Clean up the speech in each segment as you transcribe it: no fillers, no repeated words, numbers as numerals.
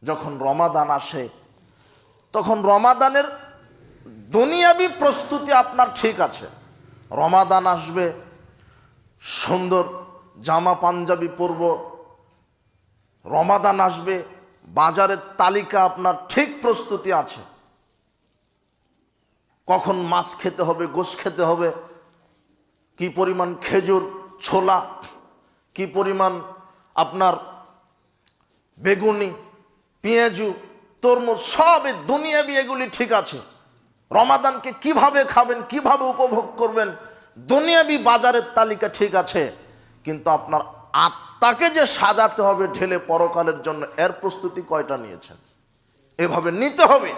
যখন রমাদান আসে তখন রমাদানের দুনিয়াবি প্রস্তুতি আপনার ঠিক আছে। রমাদান আসবে, সুন্দর জামা পাঞ্জাবি পরব, রমাদান আসবে, বাজারের তালিকা আপনার ঠিক প্রস্তুতি আছে। কখন মাছ খেতে হবে, গোশ খেতে হবে, কি পরিমাণ খেজুর, ছোলা, কি পরিমাণ আপনার বেগুনি, পেঁয়াজু, তরমুজ, সব দুনিয়াবি এগুলি ঠিক আছে। রমাদানকে কিভাবে খাবেন, কিভাবে উপভোগ করবেন, দুনিয়াবি বাজারের তালিকা ঠিক আছে। কিন্তু আপনার আত্মাকে যে সাজাতে হবে ঢেলে পরকালের জন্য, এর প্রস্তুতি কয়টা নিয়েছেন? এভাবে নিতে হবে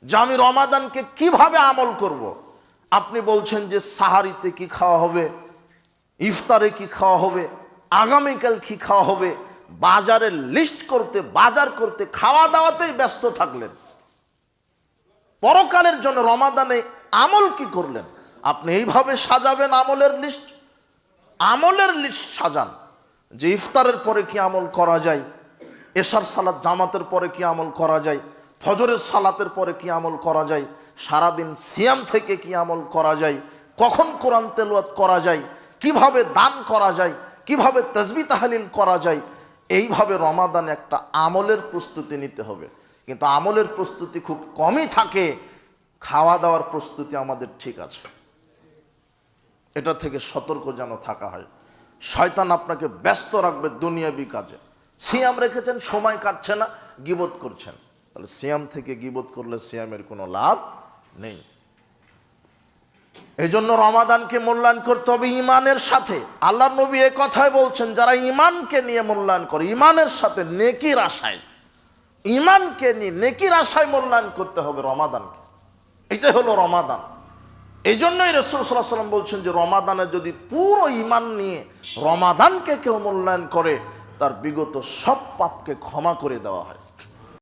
যে আমি রমাদানকে কিভাবে আমল করব। আপনি বলছেন যে সাহারিতে কি খাওয়া হবে, ইফতারে কি খাওয়া হবে, আগামীকাল কি খাওয়া হবে, বাজারের লিস্ট করতে, বাজার করতে, খাওয়া দাওয়াতেই ব্যস্ত থাকলেন। পরকালের জন্য রমাদানে আমল কি করলেন? আপনি এইভাবে সাজাবেন আমলের লিস্ট। আমলের লিস্ট সাজান যে ইফতারের পরে কি আমল করা যায়, এশার সালাত জামাতের পরে কি আমল করা যায়, ফজরের সালাতের পরে কি আমল করা যায়, সারাদিন সিয়াম থেকে কি আমল করা যায়, কখন কোরআন তেলাওয়াত করা যায়, কিভাবে দান করা যায়, কিভাবে তাসবিহ তাহলিল করা যায়। এইভাবে রমাদানে একটা আমলের প্রস্তুতি নিতে হবে। কিন্তু আমলের প্রস্তুতি খুব কমই থাকে, খাওয়া দাওয়ার প্রস্তুতি আমাদের ঠিক আছে। এটা থেকে সতর্ক যেন থাকা হয়। শয়তান আপনাকে ব্যস্ত রাখবে দুনিয়াবি কাজে। সিয়াম রেখেছেন, সময় কাটছে না, গীবত করছেন, তাহলে সিয়াম থেকে গীবত করলে সিয়ামের কোনো লাভ নেই। এই জন্য রমাদানকে মূল্যায়ন করতে হবে ইমানের সাথে। আল্লাহর নবী এ কথাই বলছেন, যারা ইমানকে নিয়ে মূল্যায়ন করে, ইমানের সাথে নেকির আশায়, ইমানকে নিয়ে নেকির আশায় মূল্যায়ন করতে হবে রমাদানকে। এটাই হলো রমাদান। এই জন্যই রাসূল সাল্লাল্লাহু আলাইহি ওয়াসাল্লাম বলছেন যে রমাদানে যদি পুরো ইমান নিয়ে রমাদানকে কেউ মূল্যায়ন করে, তার বিগত সব পাপকে ক্ষমা করে দেওয়া হয়।